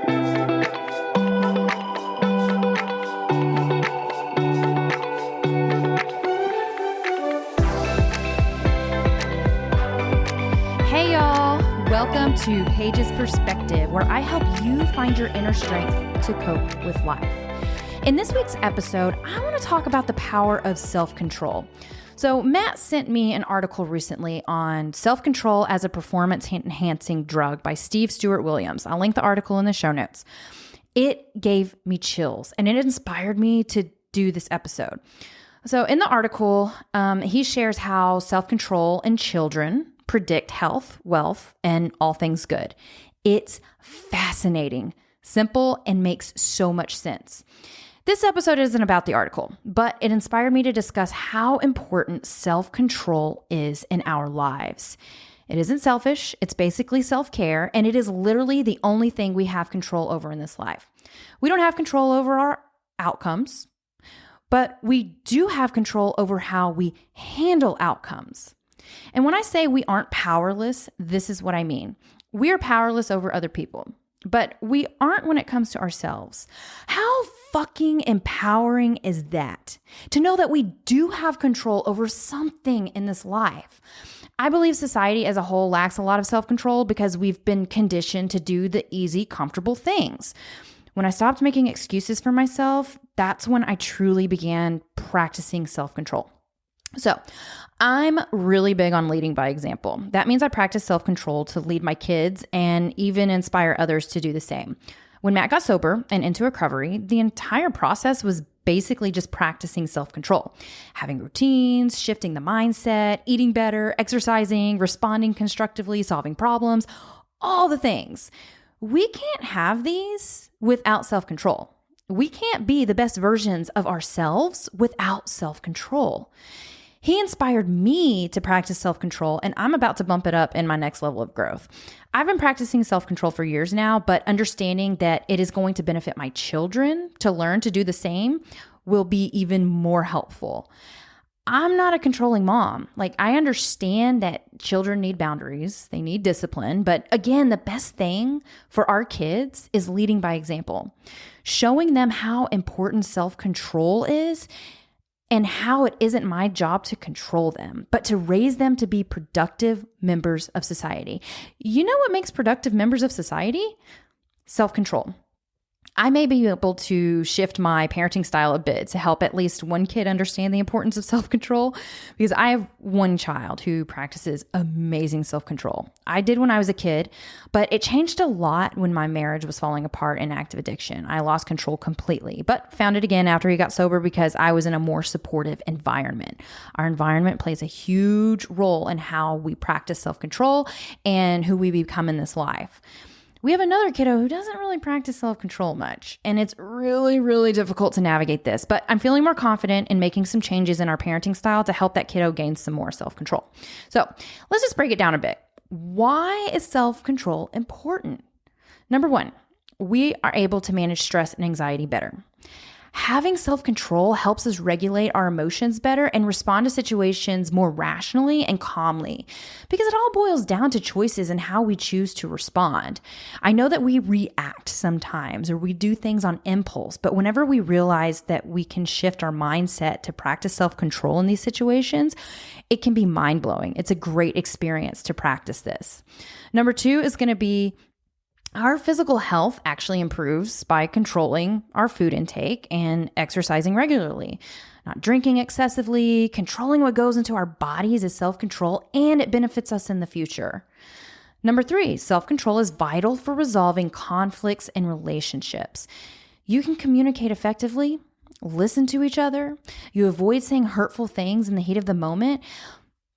Hey y'all, welcome to Paige's Perspective, where I help you find your inner strength to cope with life. In this week's episode, I want to talk about the power of self-control. So Matt sent me an article recently on self-control as a performance-enhancing drug by Steve Stewart-Williams. I'll link the article in the show notes. It gave me chills and it inspired me to do this episode. So in the article, he shares how self-control in children predict health, wealth, and all things good. It's fascinating, simple, and makes so much sense. This episode isn't about the article, but it inspired me to discuss how important self-control is in our lives. It isn't selfish, it's basically self-care, and it is literally the only thing we have control over in this life. We don't have control over our outcomes, but we do have control over how we handle outcomes. And when I say we aren't powerless, this is what I mean. We are powerless over other people, but we aren't when it comes to ourselves. How fucking empowering is that? To know that we do have control over something in this life. I believe society as a whole lacks a lot of self-control because we've been conditioned to do the easy, comfortable things. When I stopped making excuses for myself, that's when I truly began practicing self-control. So I'm really big on leading by example. That means I practice self-control to lead my kids and even inspire others to do the same. When Matt got sober and into recovery, the entire process was basically just practicing self-control, having routines, shifting the mindset, eating better, exercising, responding constructively, solving problems, all the things. We can't have these without self-control. We can't be the best versions of ourselves without self-control. He inspired me to practice self-control, and I'm about to bump it up in my next level of growth. I've been practicing self-control for years now, but understanding that it is going to benefit my children to learn to do the same will be even more helpful. I'm not a controlling mom. I understand that children need boundaries, they need discipline, but again, the best thing for our kids is leading by example, showing them how important self-control is and how it isn't my job to control them, but to raise them to be productive members of society. You know what makes productive members of society? Self-control. I may be able to shift my parenting style a bit to help at least one kid understand the importance of self-control because I have one child who practices amazing self-control. I did when I was a kid, but it changed a lot when my marriage was falling apart in active addiction. I lost control completely, but found it again after he got sober because I was in a more supportive environment. Our environment plays a huge role in how we practice self-control and who we become in this life. We have another kiddo who doesn't really practice self-control much, and it's really, really difficult to navigate this, but I'm feeling more confident in making some changes in our parenting style to help that kiddo gain some more self-control. So let's just break it down a bit. Why is self-control important? Number one, we are able to manage stress and anxiety better. Having self-control helps us regulate our emotions better and respond to situations more rationally and calmly because it all boils down to choices and how we choose to respond. I know that we react sometimes or we do things on impulse, but whenever we realize that we can shift our mindset to practice self-control in these situations, it can be mind-blowing. It's a great experience to practice this. Number two is going to be our physical health actually improves by controlling our food intake and exercising regularly. Not drinking excessively, controlling what goes into our bodies is self-control, and it benefits us in the future. Number three, self-control is vital for resolving conflicts in relationships. You can communicate effectively, listen to each other, you avoid saying hurtful things in the heat of the moment.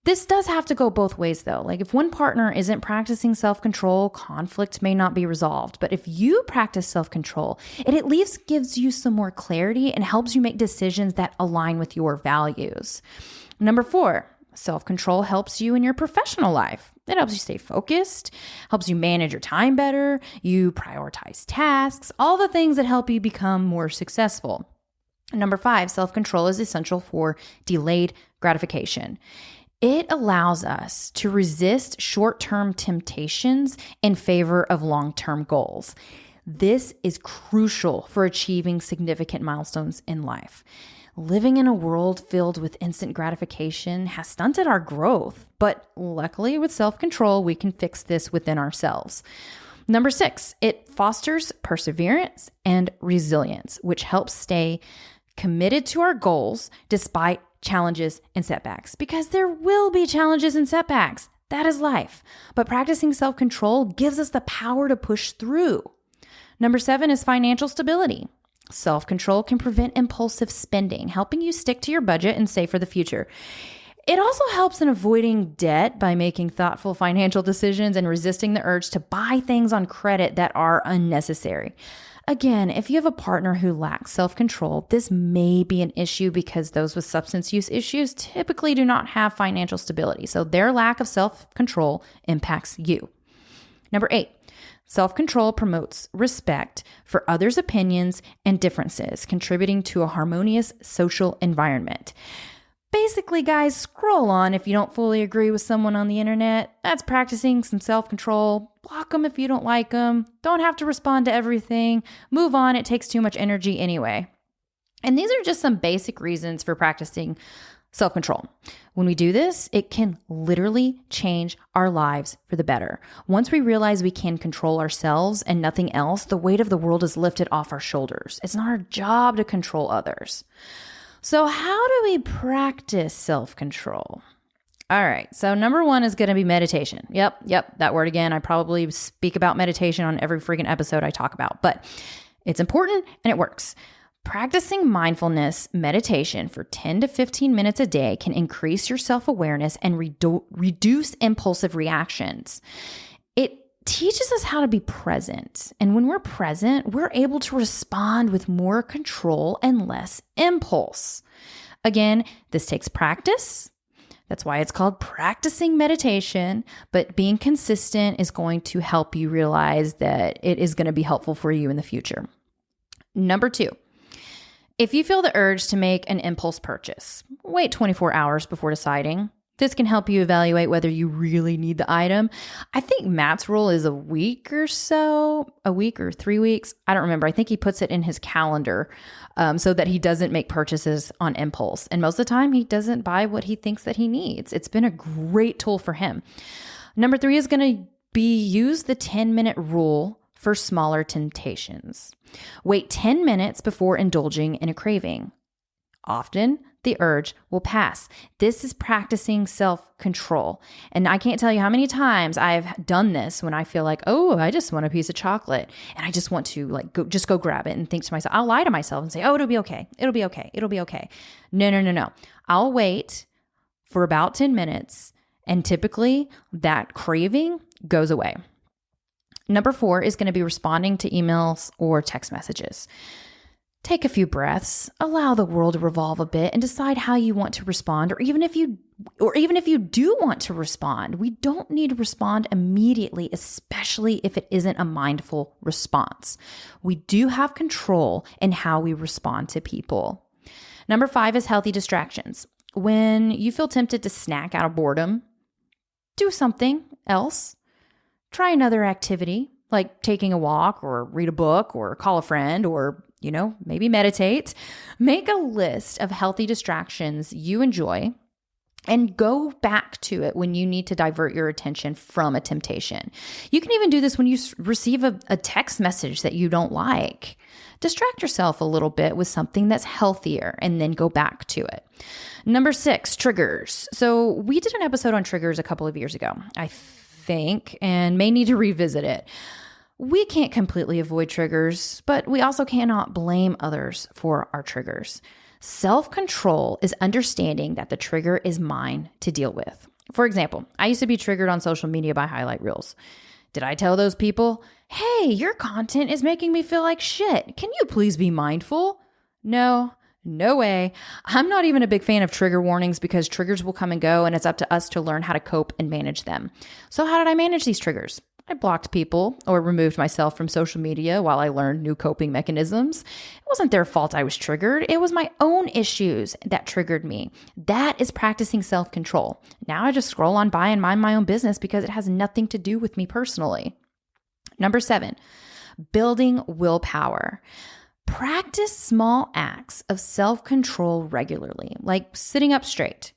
This does have to go both ways though. If one partner isn't practicing self-control, conflict may not be resolved. But if you practice self-control, it at least gives you some more clarity and helps you make decisions that align with your values. Number four, self-control helps you in your professional life. It helps you stay focused, helps you manage your time better, you prioritize tasks, all the things that help you become more successful. Number five, self-control is essential for delayed gratification. It allows us to resist short-term temptations in favor of long-term goals. This is crucial for achieving significant milestones in life. Living in a world filled with instant gratification has stunted our growth, but luckily with self-control, we can fix this within ourselves. Number 6, it fosters perseverance and resilience, which helps stay committed to our goals despite challenges and setbacks, because there will be challenges and setbacks. That is life. But practicing self-control gives us the power to push through. Number 7 is financial stability. Self-control can prevent impulsive spending, helping you stick to your budget and save for the future. It also helps in avoiding debt by making thoughtful financial decisions and resisting the urge to buy things on credit that are unnecessary. Again, if you have a partner who lacks self-control, this may be an issue because those with substance use issues typically do not have financial stability. So their lack of self-control impacts you. Number 8, self-control promotes respect for others' opinions and differences, contributing to a harmonious social environment. Basically, guys, scroll on if you don't fully agree with someone on the internet. That's practicing some self-control. Block them if you don't like them. Don't have to respond to everything. Move on. It takes too much energy anyway. And these are just some basic reasons for practicing self-control. When we do this, it can literally change our lives for the better. Once we realize we can control ourselves and nothing else, the weight of the world is lifted off our shoulders. It's not our job to control others. So how do we practice self-control? All right, so number 1 is going to be meditation. Yep, that word again. I probably speak about meditation on every freaking episode I talk about, but it's important and it works. Practicing mindfulness meditation for 10 to 15 minutes a day can increase your self-awareness and reduce impulsive reactions. It teaches us how to be present. And when we're present, we're able to respond with more control and less impulse. Again, this takes practice. That's why it's called practicing meditation, but being consistent is going to help you realize that it is going to be helpful for you in the future. Number 2, if you feel the urge to make an impulse purchase, wait 24 hours before deciding. This can help you evaluate whether you really need the item. I think Matt's rule is a week or 3 weeks. I don't remember. I think he puts it in his calendar so that he doesn't make purchases on impulse. And most of the time, he doesn't buy what he thinks that he needs. It's been a great tool for him. Number 3 is going to be use the 10-minute rule for smaller temptations. Wait 10 minutes before indulging in a craving. Often, the urge will pass. This is practicing self-control. And I can't tell you how many times I've done this when I feel like, oh, I just want a piece of chocolate. And I just want to go grab it and think to myself, I'll lie to myself and say, oh, it'll be okay. It'll be okay. It'll be okay. No. I'll wait for about 10 minutes. And typically that craving goes away. Number 4 is going to be responding to emails or text messages. Take a few breaths, allow the world to revolve a bit, and decide how you want to respond, or even if you do want to respond. We don't need to respond immediately, especially if it isn't a mindful response. We do have control in how we respond to people. Number 5 is healthy distractions. When you feel tempted to snack out of boredom, do something else. Try another activity, like taking a walk or read a book or call a friend or maybe meditate. Make a list of healthy distractions you enjoy and go back to it when you need to divert your attention from a temptation. You can even do this when you receive a text message that you don't like. Distract yourself a little bit with something that's healthier and then go back to it. Number 6, triggers. So we did an episode on triggers a couple of years ago, I think, and may need to revisit it. We can't completely avoid triggers, but we also cannot blame others for our triggers. Self-control is understanding that the trigger is mine to deal with. For example, I used to be triggered on social media by highlight reels. Did I tell those people, hey, your content is making me feel like shit. Can you please be mindful? No way. I'm not even a big fan of trigger warnings because triggers will come and go, and it's up to us to learn how to cope and manage them. So how did I manage these triggers? I blocked people or removed myself from social media while I learned new coping mechanisms. It wasn't their fault I was triggered. It was my own issues that triggered me. That is practicing self-control. Now I just scroll on by and mind my own business because it has nothing to do with me personally. Number 7, building willpower. Practice small acts of self-control regularly, like sitting up straight,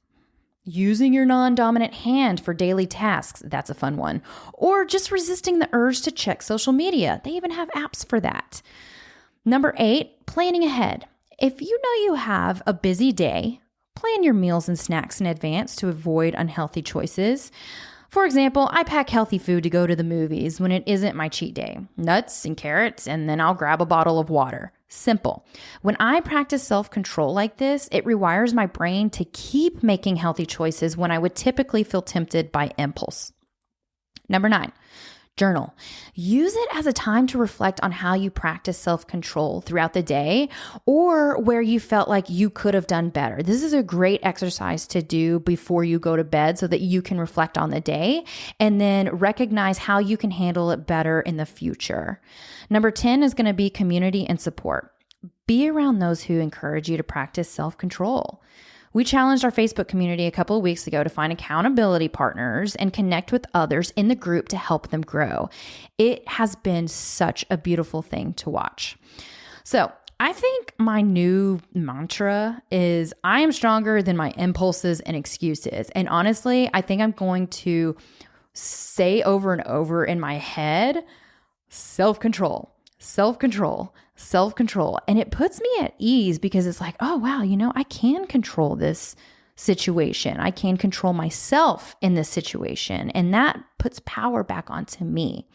using your non-dominant hand for daily tasks. That's a fun one. Or just resisting the urge to check social media. They even have apps for that. Number 8, planning ahead. If you know you have a busy day, plan your meals and snacks in advance to avoid unhealthy choices. For example, I pack healthy food to go to the movies when it isn't my cheat day. Nuts and carrots, and then I'll grab a bottle of water. Simple. When I practice self-control like this, it rewires my brain to keep making healthy choices when I would typically feel tempted by impulse. Number 9, journal. Use it as a time to reflect on how you practice self-control throughout the day or where you felt like you could have done better. This is a great exercise to do before you go to bed so that you can reflect on the day and then recognize how you can handle it better in the future. Number 10 is going to be community and support. Be around those who encourage you to practice self-control. We challenged our Facebook community a couple of weeks ago to find accountability partners and connect with others in the group to help them grow. It has been such a beautiful thing to watch. So I think my new mantra is I am stronger than my impulses and excuses. And honestly, I think I'm going to say over and over in my head, self-control, self-control, self-control. And it puts me at ease because it's like, oh, wow, I can control this situation. I can control myself in this situation. And that puts power back onto me.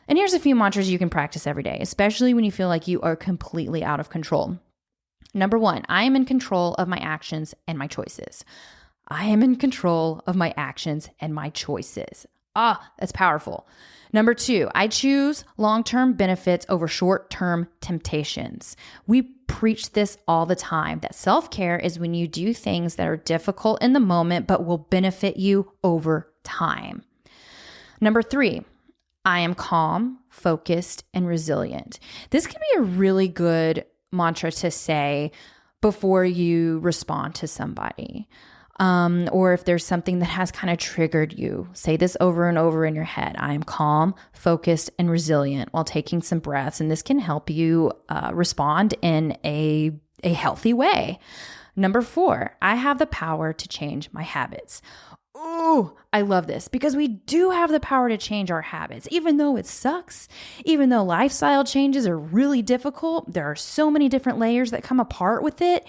And here's a few mantras you can practice every day, especially when you feel like you are completely out of control. Number 1, I am in control of my actions and my choices. I am in control of my actions and my choices. That's powerful. Number 2, I choose long-term benefits over short-term temptations. We preach this all the time, that self-care is when you do things that are difficult in the moment, but will benefit you over time. Number 3, I am calm, focused, and resilient. This can be a really good mantra to say before you respond to somebody. Or if there's something that has kind of triggered you, say this over and over in your head. I am calm, focused, and resilient while taking some breaths. And this can help you respond in a healthy way. Number 4, I have the power to change my habits. Ooh, I love this because we do have the power to change our habits, even though it sucks, even though lifestyle changes are really difficult. There are so many different layers that come apart with it.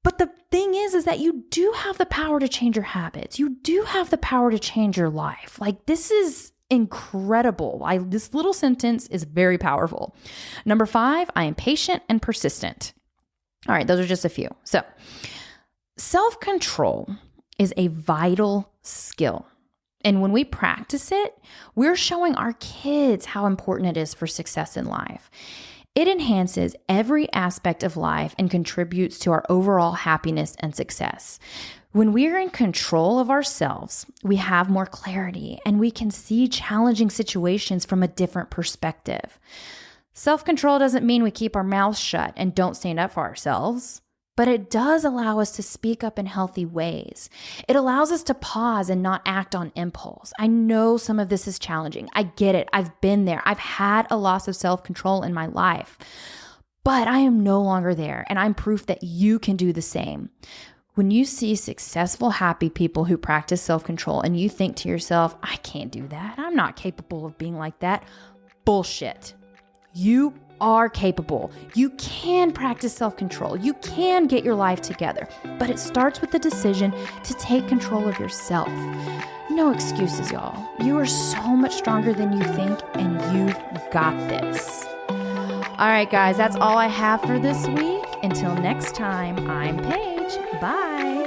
But the thing is that you do have the power to change your habits. You do have the power to change your life. Like, this is incredible. This little sentence is very powerful. Number 5, I am patient and persistent. All right, those are just a few. So, self-control is a vital skill. And when we practice it, we're showing our kids how important it is for success in life. It enhances every aspect of life and contributes to our overall happiness and success. When we are in control of ourselves, we have more clarity and we can see challenging situations from a different perspective. Self-control doesn't mean we keep our mouths shut and don't stand up for ourselves, but it does allow us to speak up in healthy ways. It allows us to pause and not act on impulse. I know some of this is challenging. I get it. I've been there. I've had a loss of self-control in my life, but I am no longer there, and I'm proof that you can do the same. When you see successful, happy people who practice self-control and you think to yourself, I can't do that. I'm not capable of being like that. Bullshit. You are capable. You can practice self-control. You can get your life together, but it starts with the decision to take control of yourself. No excuses, y'all. You are so much stronger than you think, and you've got this. All right, guys, that's all I have for this week. Until next time, I'm Paige. Bye.